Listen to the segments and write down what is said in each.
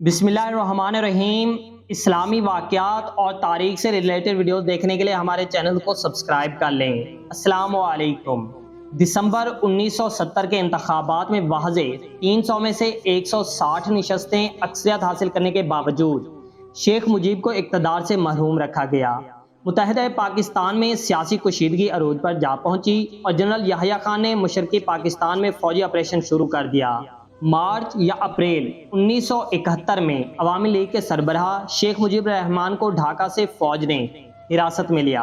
बिस्मिल्लाहिर्रहमानिर्रहीम। इस्लामी वाक़यात और तारीख़ से रिलेटेड वीडियोस देखने के लिए हमारे चैनल को सब्सक्राइब कर लें। अस्सलामु अलैकुम। दिसंबर 1970 के इंतखाबात में वाज़े 300 में से 160 नशस्तें अक्सरियत हासिल करने के बावजूद शेख मुजीब को इक़्तिदार से महरूम रखा गया। मुत्तहिदा पाकिस्तान में सियासी कुशीदगी अरूज पर जा पहुंची और जनरल याहिया खान ने मशरक़ी पाकिस्तान में फ़ौजी ऑपरेशन शुरू कर दिया। मार्च या अप्रैल 1971 में अवामी लीग के सरबराह शेख मुजीब रहमान को ढाका से फौज ने हिरासत में लिया।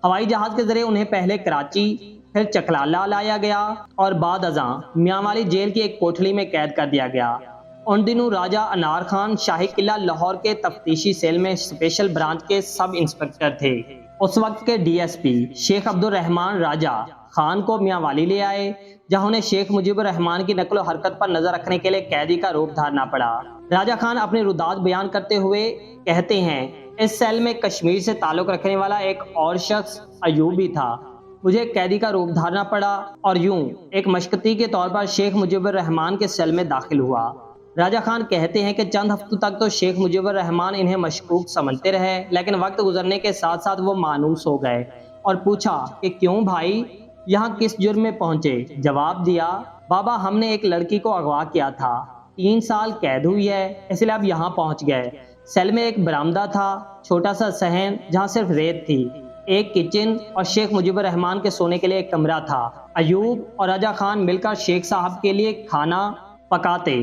हवाई जहाज के जरिए उन्हें पहले कराची फिर चकलाला लाया गया और बाद अज़ां मियांवाली जेल की एक कोठरी में कैद कर दिया गया। उन दिनों राजा अनार खान शाही किला लाहौर के तफ्तीशी सेल में स्पेशल ब्रांच के सब इंस्पेक्टर थे। उस वक्त के डीएसपी शेख अब्दुल रहमान राजा खान को मियांवाली ले आए, जहां उन्हें शेख मुजीबुर रहमान की नकलो हरकत पर नजर रखने के लिए कैदी का रूप धारना पड़ा। राजा खान अपने रुदात बयान करते हुए कहते हैं, इस सेल में कश्मीर से ताल्लुक रखने वाला एक और शख्स अयूब भी था। मुझे कैदी का रूप धारना पड़ा और यूं एक मशक्कती के तौर पर शेख मुजीबुर रहमान के सेल में दाखिल हुआ। राजा खान कहते हैं कि चंद हफ्तों तक तो शेख मुजीबुर रहमान इन्हें मशकूक समझते रहे, लेकिन वक्त गुजरने के साथ साथ वो मानूस हो गए और पूछा कि क्यों भाई, यहाँ किस जुर्म में पहुंचे? जवाब दिया, बाबा हमने एक लड़की को अगवा किया था, 3 साल कैद हुई है, इसलिए अब यहाँ पहुंच गए। सेल में एक बरामदा था, छोटा सा सहन जहाँ सिर्फ रेत थी, एक किचन और शेख मुजीबुर रहमान के सोने के लिए एक कमरा था। अयूब और राजा खान मिलकर शेख साहब के लिए खाना पकाते।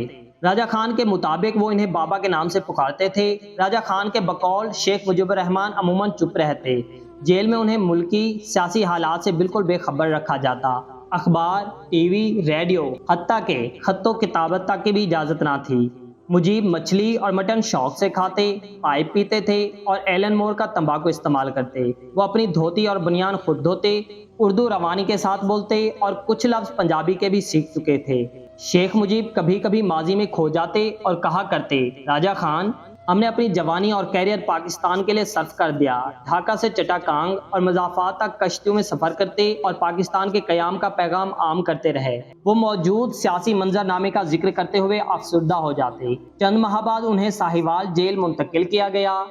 राजा खान के मुताबिक वो इन्हें बाबा के नाम से पुकारते थे। राजा खान के बकौल शेख मुजीबुर रहमान अमूमन चुप रहते। जेल में उन्हें मुल्की सियासी हालात से बिल्कुल बेखबर रखा जाता। अखबार, टीवी, रेडियो, हत्ता के खत्तो किताबत तक की भी इजाज़त ना थी। मुजीब मछली और मटन शौक से खाते, पाइप पीते थे और एलन मोर का तंबाकू इस्तेमाल करते। वो अपनी धोती और बनियान खुद धोते, उर्दू रवानी के साथ बोलते और कुछ लफ्ज़ पंजाबी के भी सीख चुके थे। शेख मुजीब कभी कभी माजी में खो जाते और कहा करते, राजा खान हमने अपनी जवानी और कैरियर पाकिस्तान के लिए सर्फ कर दिया। ढाका से चटाकांग और मजाफात तक कश्तियों में सफर करते और पाकिस्तान के कयाम का पैगाम आम करते रहे। वो मौजूद सियासी मंजरनामे का जिक्र करते हुए अफसुर्दा हो जाते। चंद माह बाद उन्हें साहिवाल जेल मुंतकिल किया गया,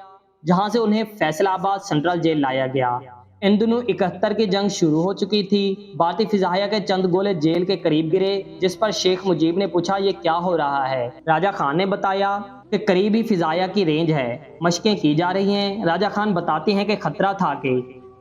जहां से उन्हें फैसलाबाद सेंट्रल जेल लाया गया। इन दिनों 71 की जंग शुरू हो चुकी थी। भारतीय फिजाहिया के चंद गोले जेल के करीब गिरे, जिस पर शेख मुजीब ने पूछा, ये क्या हो रहा है? राजा खान ने बताया कि करीब ही फिजाहिया की रेंज है, मशकें की जा रही हैं। राजा खान बताते हैं कि खतरा था कि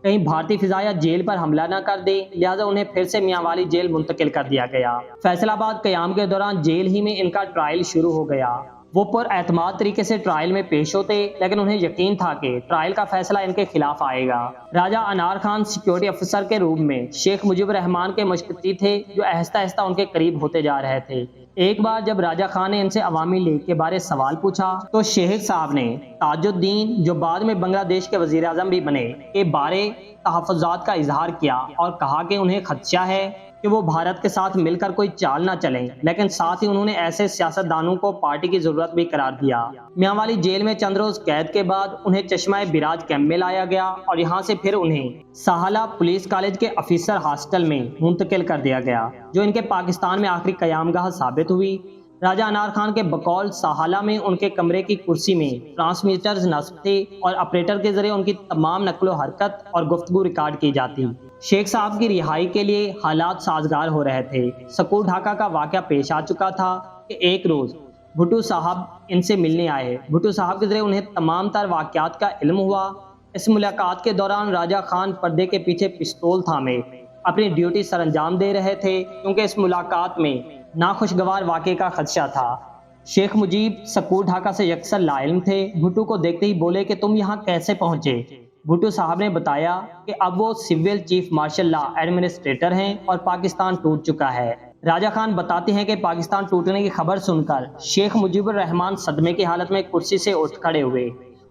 कहीं भारतीय फिजाहिया जेल पर हमला न कर दे, लिहाजा उन्हें फिर से मियांवाली जेल मुंतकिल कर दिया गया। फैसलाबाद कयाम के दौरान जेल ही में इनका ट्रायल शुरू हो गया। वो पुरएतमाद तरीके से ट्रायल में पेश होते, लेकिन उन्हें यकीन था कि ट्रायल का फैसला इनके खिलाफ आएगा। राजा अनार खान सिक्योरिटी अफसर के रूप में शेख मुजीबुर रहमान के मशक्कती थे, जो आहिस्ता आहिस्ता उनके करीब होते जा रहे थे। एक बार जब राजा खान ने इनसे अवामी लीग के बारे सवाल पूछा, तो शेख साहब ने ताजुद्दीन, जो बाद में बांग्लादेश के वजीर आजम भी बने, के बारे तहफ़्फ़ुज़ात का इजहार किया और कहा कि उन्हें खदशा है कि वो भारत के साथ मिलकर कोई चाल ना चलें, लेकिन साथ ही उन्होंने ऐसे सियासतदानों को पार्टी की जरूरत भी करार दिया। मियांवाली जेल में चंद रोज कैद के बाद उन्हें चश्मा बिराज कैंप में लाया गया और यहाँ से फिर उन्हें साहला पुलिस कॉलेज के ऑफिसर हॉस्टल में मुंतकिल कर दिया गया, जो इनके पाकिस्तान में आखिरी कयामगाह साबित हुई। राजा अनार खान के बकौल साहला में उनके कमरे की कुर्सी में ट्रांसमीटर्स नस्ब थे और ऑपरेटर के जरिए उनकी तमाम नकलो हरकत और गुफ्तगू रिकॉर्ड की जाती। शेख साहब की रिहाई के लिए हालात साजगार हो रहे थे। स्कूल ढाका का वाक़या पेश आ चुका था कि एक रोज़ भुट्टो साहब इनसे मिलने आए। भुट्टो साहब के जरिए उन्हें तमाम तर वाक़यात का इल्म हुआ। इस मुलाकात के दौरान राजा खान पर्दे के पीछे पिस्तौल थामे अपनी ड्यूटी सर अंजाम दे रहे थे, क्योंकि इस मुलाकात में नाखुशगवार वाक़े का खदशा था। शेख मुजीब स्कूल ढाका से यकसर लाइल्म थे। भुट्टो को देखते ही बोले कि तुम यहाँ कैसे पहुँचे? भुट्टो साहब ने बताया कि अब वो civil chief martial law administrator हैं और पाकिस्तान टूट चुका है। राजा खान बताते हैं कि पाकिस्तान टूटने की खबर सुनकर शेख मुजीबुर रहमान सदमे की हालत में कुर्सी से उठ खड़े हुए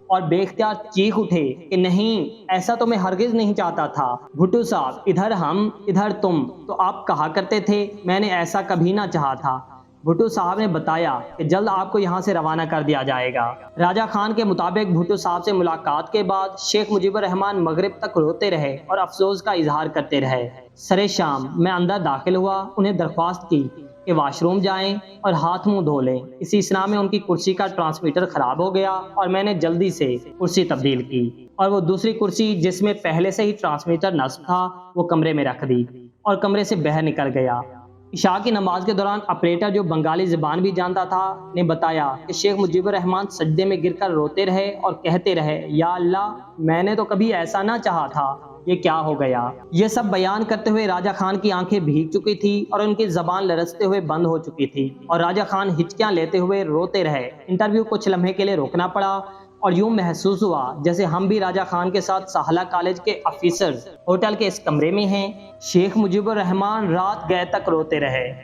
और बेख्तियार चीख उठे कि नहीं, ऐसा तो मैं हरगिज नहीं चाहता था। भुट्टो साहब, इधर हम इधर तुम, तो आप कहा करते थे, मैंने ऐसा कभी ना चाहा था। भुट्टो साहब ने बताया कि जल्द आपको यहाँ से रवाना कर दिया जाएगा। राजा खान के मुताबिक भुट्टो साहब से मुलाकात के बाद शेख मुजीबुर रहमान मगरिब तक रोते रहे और अफसोस का इजहार करते रहे। सरे शाम मैं अंदर दाखिल हुआ, उन्हें दरख्वास्त की کہ واش روم جائیں اور ہاتھ منہ دھو لیں۔ اسی اثناء میں ان کی کرسی کا ٹرانسمیٹر خراب ہو گیا اور میں نے جلدی سے کرسی تبدیل کی اور وہ دوسری کرسی جس میں پہلے سے ہی ٹرانسمیٹر نصب تھا وہ کمرے میں رکھ دی اور کمرے سے باہر نکل گیا۔ عشاء کی نماز کے دوران آپریٹر جو بنگالی زبان بھی جانتا تھا نے بتایا کہ شیخ مجیب الرحمان سجدے میں گر کر روتے رہے اور کہتے رہے، یا اللہ، میں نے تو کبھی ایسا نہ چاہا تھا، یہ کیا ہو گیا۔ یہ سب بیان کرتے ہوئے راجہ خان کی آنکھیں بھیگ چکی تھی اور ان کی زبان لرزتے ہوئے بند ہو چکی تھی اور راجہ خان ہچکیاں لیتے ہوئے روتے رہے۔ انٹرویو کچھ لمحے کے لیے روکنا پڑا اور یوں محسوس ہوا جیسے ہم بھی راجہ خان کے ساتھ سہلہ کالج کے آفیسرز ہوٹل کے اس کمرے میں ہیں۔ شیخ مجیب الرحمان رات گئے تک روتے رہے۔